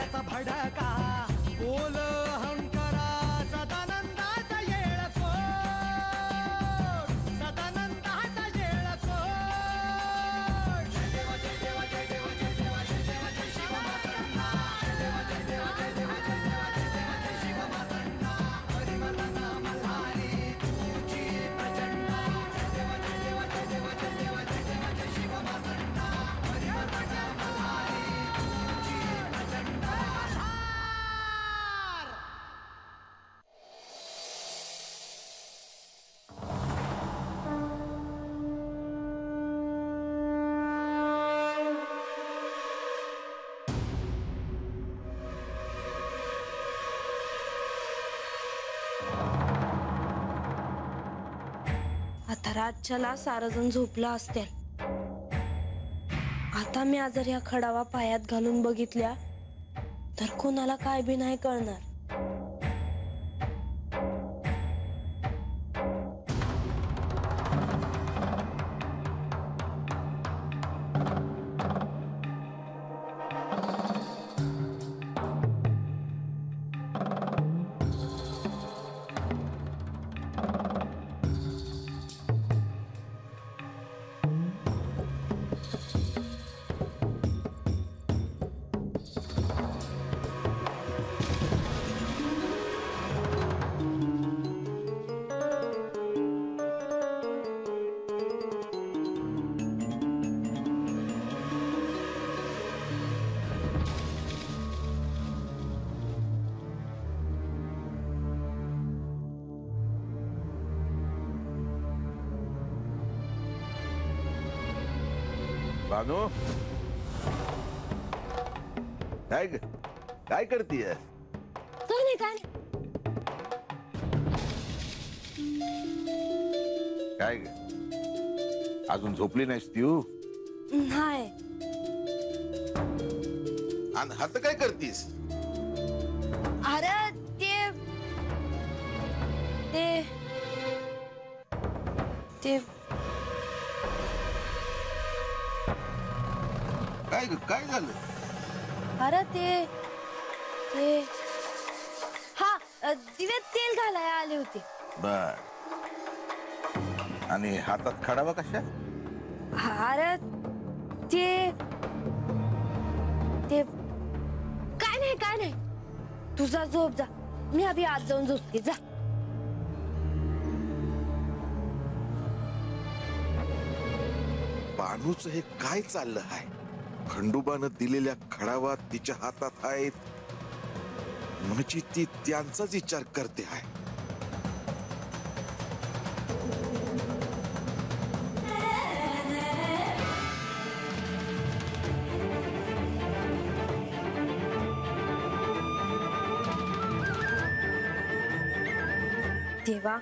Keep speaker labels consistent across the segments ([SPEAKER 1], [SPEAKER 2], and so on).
[SPEAKER 1] त्याचा भडका बोल अहंकारा सदानंदाचा येळकोट सदानंदाचा येळकोट जय देव जय देव जय देव जय देव जय देव जय शिव मातंगा जय देव जय देव जय देव जय देव जय देव जय शिव मातंगा हरिवर्धन मल्हारी तुझी प्रचंड जय देव जय देव जय देव जय देव जय देव जय शिव मातंगा हरिवर्धन मल्हारी तुझी प्रचंड
[SPEAKER 2] आता रातच्याला सारजण झोपला असतील. आता मी जर या खडावा पायात घालून बघितल्या तर कोणाला काय बी नाही कळणार.
[SPEAKER 3] बानो काय करतीये?
[SPEAKER 2] काय नाही काय
[SPEAKER 3] काय अजून झोपली नाहीस तू?
[SPEAKER 2] नाही.
[SPEAKER 3] आणि हात काय करतीस?
[SPEAKER 2] अरे ते ते
[SPEAKER 3] काय झालं?
[SPEAKER 2] अरे ते हा दिव्यात तेल घालायला आले होते.
[SPEAKER 3] बर. आणि हातात खडावा कशा?
[SPEAKER 2] अरे ते काय नाही तुझा झोप जा. मी अभि आत जाऊन झोपते. जा.
[SPEAKER 3] बानूच हे काय चाललं आहे? खंडोबानं दिलेल्या खडावा तिच्या हातात आहेत म्हणजे ती त्यांचाच विचार करते आहे.
[SPEAKER 2] देवा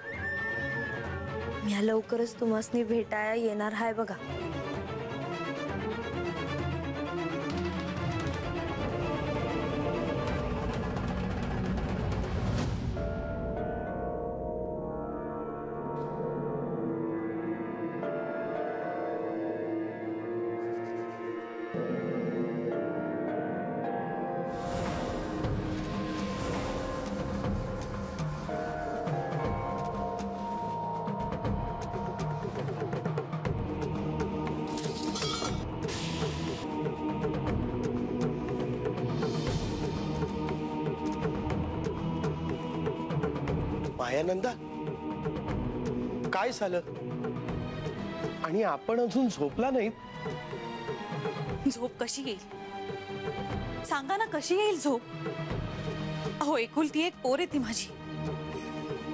[SPEAKER 2] मी लवकरच तुम्हासनी भेटायला येणार आहे बघा.
[SPEAKER 4] मायानंदा काय झालं? आणि आपण अजून झोपला नाहीत?
[SPEAKER 5] झोप कशी येईल सांगा ना, कशी येईल झोप? अहो एकुलती एक पोर आहे ती माझी.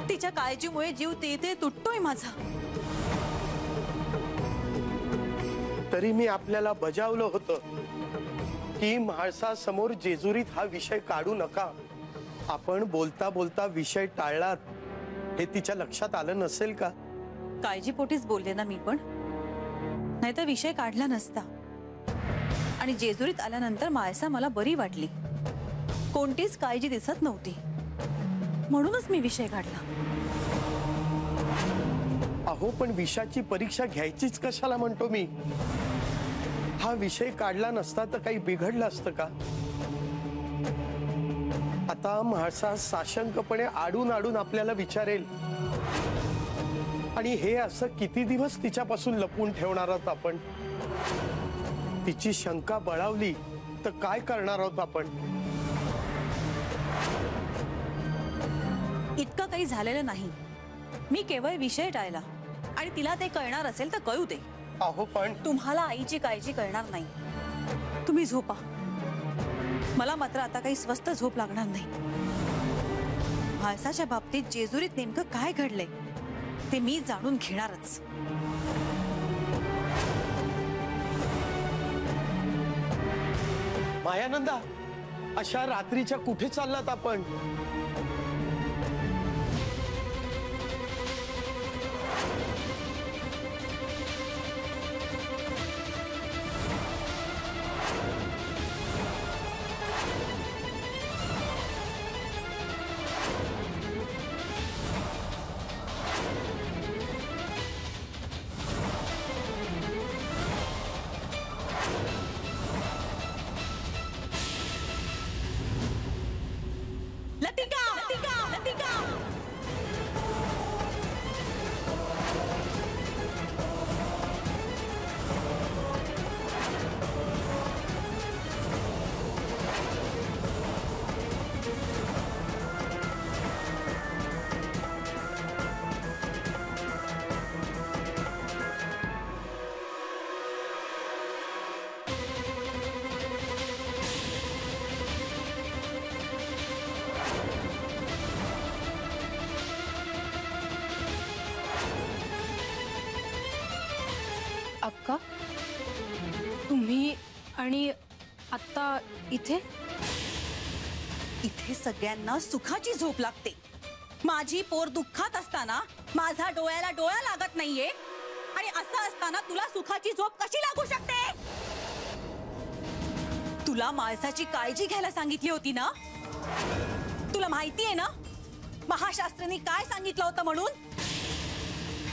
[SPEAKER 5] तिच्या काळजीमुळे जीव ते तुटतोय माझा.
[SPEAKER 4] तरी मी आपल्याला बजावलं होतं की म्हाळसासमोर जेजुरीत हा विषय काढू नका. आपण बोलता बोलता विषय टाळलात हे तिच्या लक्षात आलं नसेल का?
[SPEAKER 5] काळजीपोटीच बोलले ना मी पण, नाहीतर विषय काढला नसता. आणि जेजुरीत आल्यानंतर माळसा मला बरी वाटली. कोणतीच काळजी दिसत नव्हती म्हणूनच मी विषय काढला.
[SPEAKER 4] अहो पण विषयाची परीक्षा घ्यायचीच कशाला म्हणतो मी. हा विषय काढला नसता तर काही बिघडलं असतं का? आता म्हाळसा साशंकपणे आडून आडून आपल्याला विचारेल, आणि हे असं किती दिवस तिच्यापासून लपून ठेवणार आहोत आपण? तिची शंका बळावली तर काय करणार आहोत आपण?
[SPEAKER 5] इतकं काही झालेलं नाही. मी केवळ विषय टाळला आणि तिला ते कळणार असेल तर कळू दे.
[SPEAKER 4] अहो पण
[SPEAKER 5] तुम्हाला आईची काळजी कळणार नाही. तुम्ही झोपा. मला मात्र आता काही स्वस्त झोप लागणार नाही. म्हाळसाच्या बाबतीत जेजुरीत नेमकं काय घडलंय ते मी जाणून घेणारच.
[SPEAKER 4] मायानंदा, अशा रात्रीच्या कुठे चाललात आपण?
[SPEAKER 5] लतिका, लतिका, लतिका.
[SPEAKER 2] अक्का, तुम्ही आणि आत्ता इथे?
[SPEAKER 5] इथे सगळ्यांना सुखाची झोप लागते. माझी पोर दुःखात असताना माझा डोळ्याला डोळा लागत नाहीये, आणि असं असताना तुला सुखाची झोप कशी लागू शकते? तुला माळसाची काळजी घ्यायला सांगितली होती ना? तुला माहिती आहे ना महाशास्त्रींनी काय सांगितलं होतं म्हणून?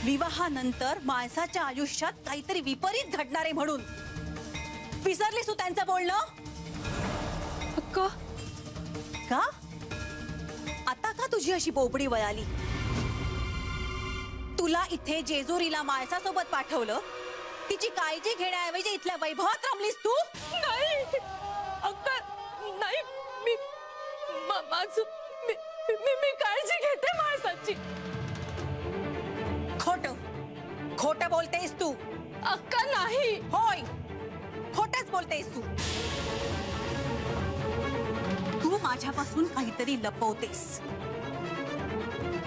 [SPEAKER 5] विवाहानंतर माणसाच्या आयुष्यात काहीतरी विपरीत घडणार आहे म्हणून. विसरलीस तू त्यांचं बोलणं?
[SPEAKER 2] अक्का,
[SPEAKER 5] का आता का तुझी अशी बोबडी वळाली? तुला इथे जेजुरीला माणसासोबत पाठवलं, तिची काळजी घेण्याऐवजी इथल्या वैभवात रमलीस तू?
[SPEAKER 2] नाही अक्का, नाही. मी मी काळजी घेते माणसाची.
[SPEAKER 5] खोट खोट बोलतेस तू.
[SPEAKER 2] अक्का नाही.
[SPEAKER 5] होय, खोटच बोलतेस तू. तू माझ्यापासून काहीतरी लपवतेस.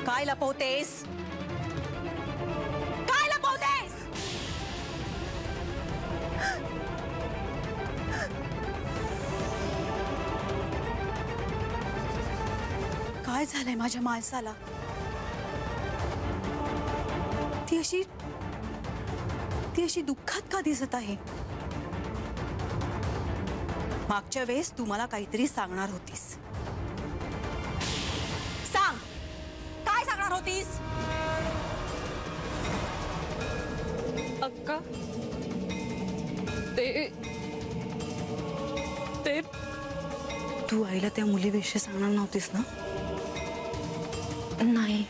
[SPEAKER 5] काय लपवतेस? काय लपवतेस? काय झालंय माझ्या माणसाला? ती अशी दुःखात का दिसत आहे? मागच्या वेळेस तू मला काहीतरी सांगणार होतीस. सांग, काय सांगणार होतीस?
[SPEAKER 2] अक्का, ते
[SPEAKER 5] तू आईला त्या मुलीविषयी सांगणार नव्हतीस ना?
[SPEAKER 2] नाही.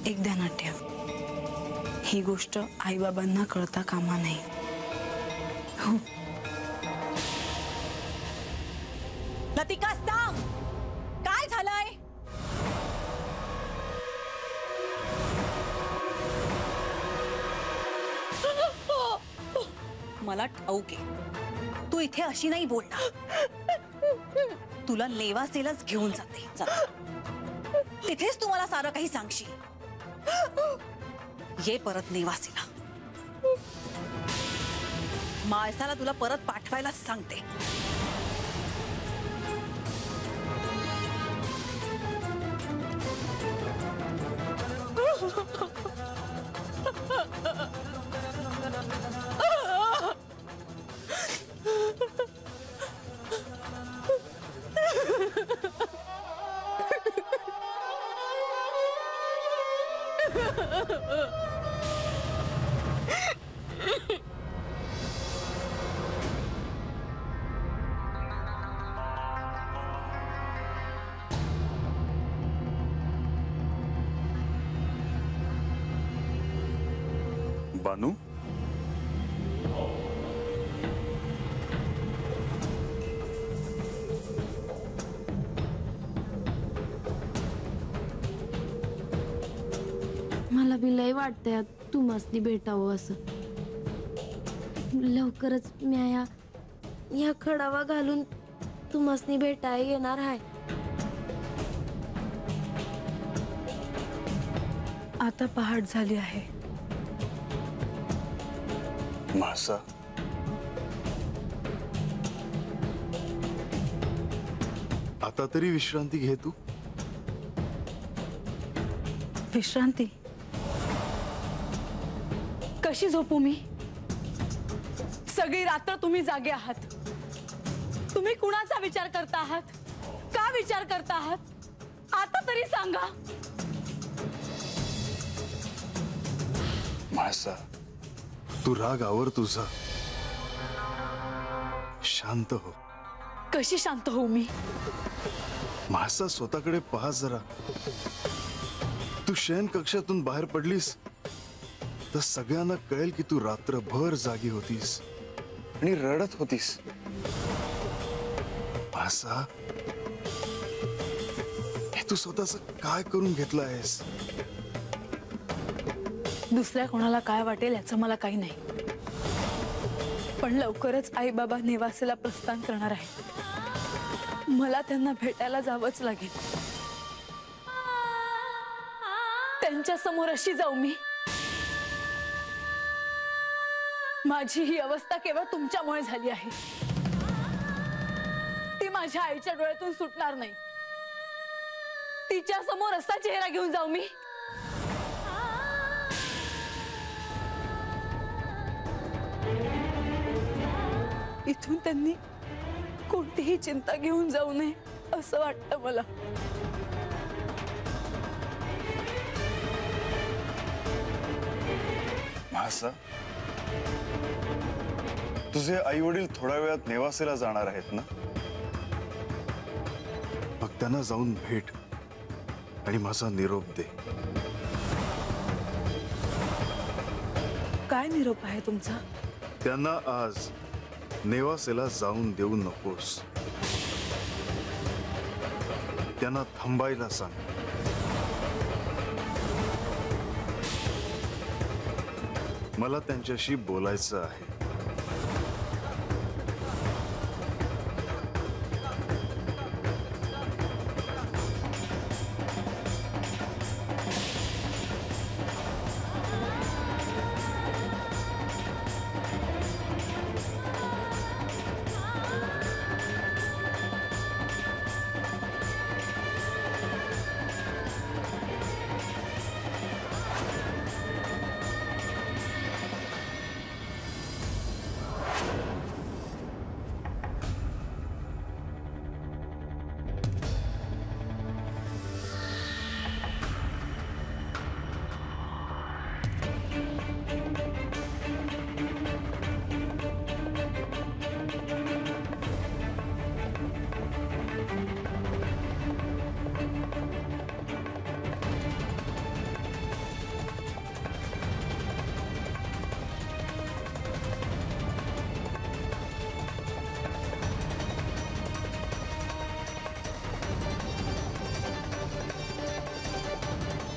[SPEAKER 5] एक ध्यानात ठेव, ही गोष्ट आईबाबांना कळता कामा नये.
[SPEAKER 2] हो.
[SPEAKER 5] लतिका, सांग, काय झालंय? मला ठाऊक आहे तू इथे अशी नाही बोलणार. तुला नेवासेलाच घेऊन जाते. तिथेच तू मला सारं काही सांगशील. ये परत नेवासेला. माळसाला तुला परत पाठवायलाच सांगते.
[SPEAKER 6] बानू,
[SPEAKER 2] मला बी लय वाटतंय तू मस्ती भेटावं असं. लवकरच मी या खडावा घालून तू मस्ती भेटाय येणार आहे.
[SPEAKER 5] आता पहाट झाली आहे.
[SPEAKER 6] म्हाळसा, आता तरी विश्रांती घे तू.
[SPEAKER 5] विश्रांती? कशी झोपू मी? सगळी रात्र तुम्ही जागे आहात. तुम्ही कुणाचा विचार करता आहात? का विचार करता आहात? आता तरी सांगा.
[SPEAKER 6] म्हाळसा, तू राग आवर तुझा. शांत हो.
[SPEAKER 5] कशी शांत होऊ मी?
[SPEAKER 6] म्हाळसा, स्वतःकडे पहा जरा. तू शयन कक्षातून बाहेर पडलीस तर सगळ्यांना कळेल की तू रात्रभर जागी होतीस आणि रडत होतीस. म्हाळसा, हे तू स्वतःच काय करून घेतलं आहेस?
[SPEAKER 5] दुसऱ्या कोणाला काय वाटेल याचं मला काही नाही, पण लवकरच आई बाबा नेवासेला प्रस्थान करणार आहे. मला त्यांना भेटायला जावंच लागेल. त्यांच्या समोर अशी जाऊ मी? माझी ही अवस्था केवळ तुमच्यामुळे झाली आहे. ती माझ्या आईच्या डोळ्यातून सुटणार नाही. तिच्या समोर असा चेहरा घेऊन जाऊ मी? इथून त्यांनी कोणतीही चिंता घेऊन जाऊ नये असं वाटतं मला.
[SPEAKER 6] म्हाळसा, तुझे आई वडील थोड्या वेळात नेवासेला जाणार आहेत ना? मग त्यांना जाऊन भेट आणि माझा निरोप दे.
[SPEAKER 5] काय निरोप आहे तुमचा?
[SPEAKER 6] त्यांना आज नेवासेला जाऊन देऊ नकोस. त्यांना थांबायला सांग. मला त्यांच्याशी बोलायचं आहे.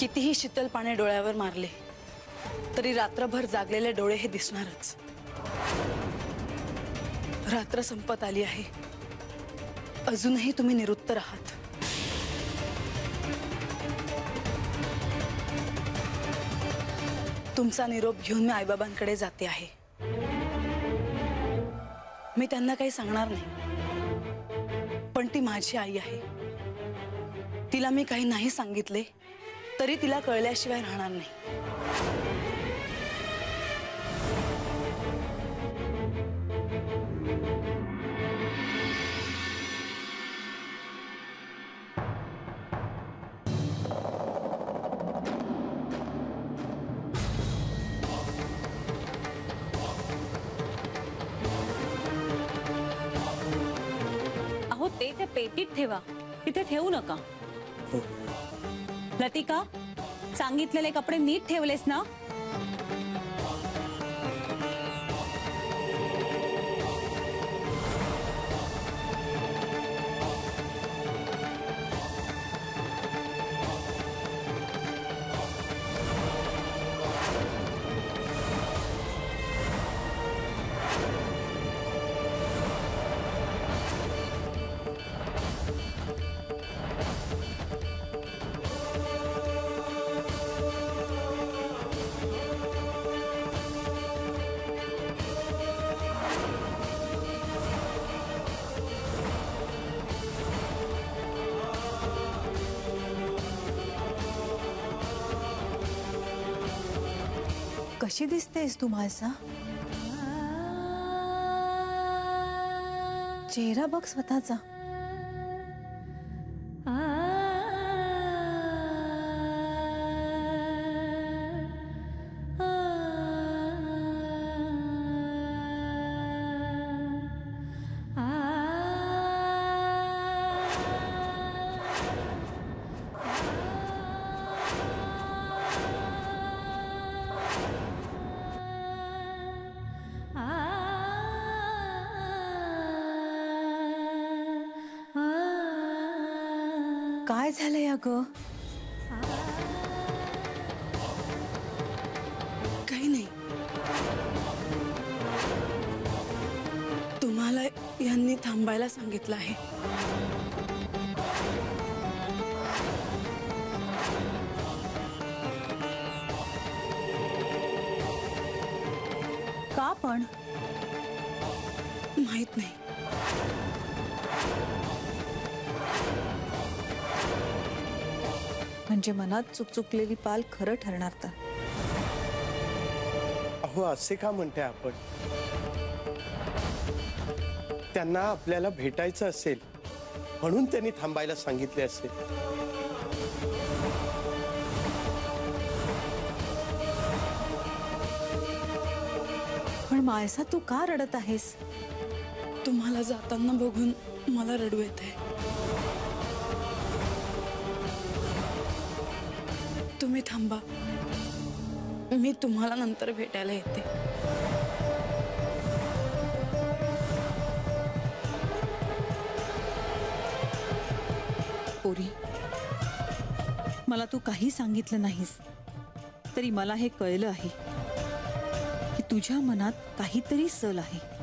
[SPEAKER 5] कितीही शीतल पाने डोळ्यावर मारले तरी रात्रभर जागलेले डोळे हे दिसणारच. रात्र संपत आली आहे. अजूनही तुम्ही निरुत्तर आहात. तुमचा निरोप घेऊन मी आईबाबांकडे जाते आहे. मी त्यांना काही सांगणार नाही, पण ती माझी आई आहे. तिला मी काही नाही सांगितले तरी तिला कळल्याशिवाय राहणार नाही.
[SPEAKER 7] अहो ते त्या पेटीत ठेवा, तिथे ठेवू नका. लतिका, सांगितलेले कपडे नीट ठेवलेस ना?
[SPEAKER 5] कशी दिसतेस तू म्हाळसा? चेहरा बघ स्वतःचा. काय झालंय अगं?
[SPEAKER 8] काही नाही. तुम्हाला यांनी थांबायला सांगितलं आहे.
[SPEAKER 5] का पण?
[SPEAKER 8] माहित नाही.
[SPEAKER 5] म्हणजे मनात चुकचुकलेली पाल खरं ठरणार तर?
[SPEAKER 4] अहो असे का म्हणते आपण? त्यांना आपल्याला भेटायचं असेल म्हणून त्यांनी थांबायला सांगितले असेल.
[SPEAKER 5] पण माळसा तू का रडत आहेस?
[SPEAKER 8] तुम्हाला जाताना बघून मला रडू येते. तुम्ही थांबा, मी तुम्हाला नंतर भेटायला येते.
[SPEAKER 5] पोरी, मला तू काही सांगितलं नाहीस तरी मला हे कळलं आहे की तुझ्या मनात काहीतरी सल आहे.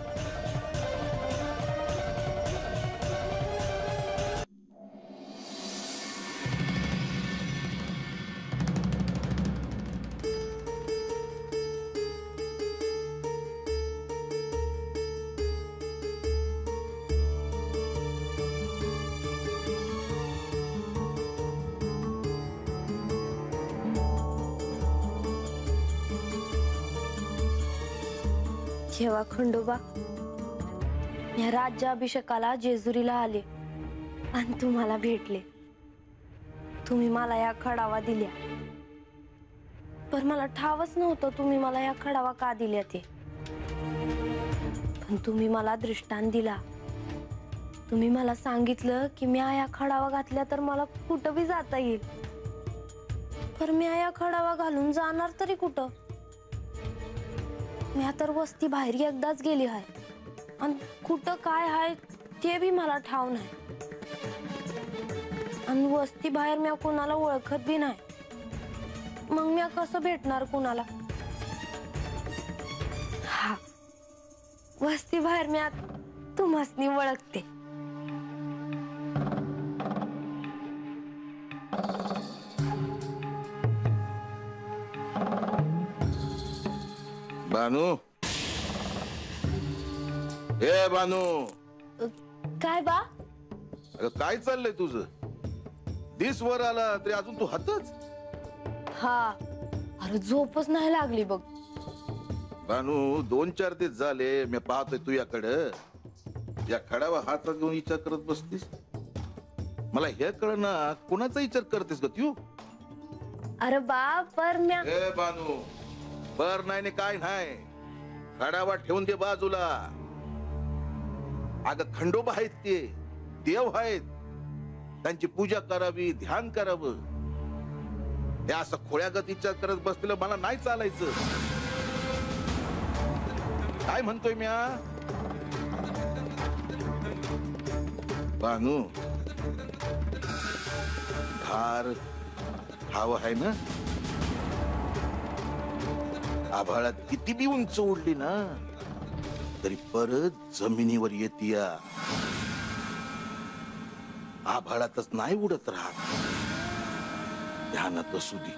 [SPEAKER 2] जेव्हा खंडोबा या राज्याभिषेकाला जेजुरीला आले आणि तुम्हाला भेटले, तुम्ही मला या खडावा दिल्या. पण मला ठावच नव्हतं तुम्ही मला या खडावा का दिल्या ते. पण तुम्ही मला दृष्टांत दिला. तुम्ही मला सांगितलं की मी या खडावा घातल्या तर मला कुठं बी जाता येईल. पर मी या खडावा घालून जाणार तरी कुठं? मी तर वस्ती बाहेर एकदाच गेली आहे आणि कुठं काय आहे ते बी मला ठाव नाही. आणि वस्ती बाहेर मी कुणाला ओळखत बी नाही. मग मी कसं भेटणार कुणाला? हा, वस्ती बाहेर मी तुम्हासनी ओळखते.
[SPEAKER 3] बानू, हे बानू.
[SPEAKER 2] काय बा?
[SPEAKER 3] अगं काय चाललंय तुझं? दिस वर आला तरी अजून तू हातच?
[SPEAKER 2] हा, अरे झोपच नाही लागली बघ.
[SPEAKER 3] बानू, 2-4 दिवस झाले मी पाहतोय तुझ्याकडं. या खडावा हातात घेऊन विचार करत बसतीस. मला हे कळना कुणाचा विचार करतेस ग तू?
[SPEAKER 2] अरे बा, पर म्या
[SPEAKER 3] हे बानू, बर नाही काय नाही. खडावा ठेवून दे बाजूला. अगं खंडोबा आहेत, ते देव आहेत. त्यांची पूजा करावी, ध्यान करावं. हे असं खोळ्यागत विचार करत बसलेलं मला नाही चालायचं. काय म्हणतोय म्या? बानू, धार हवं आहे ना? आभाळात किती बी उंच उडली ना तरी परत जमिनीवर येतीया. आभाळातच नाही उडत राहत. ध्यानात बसू दे.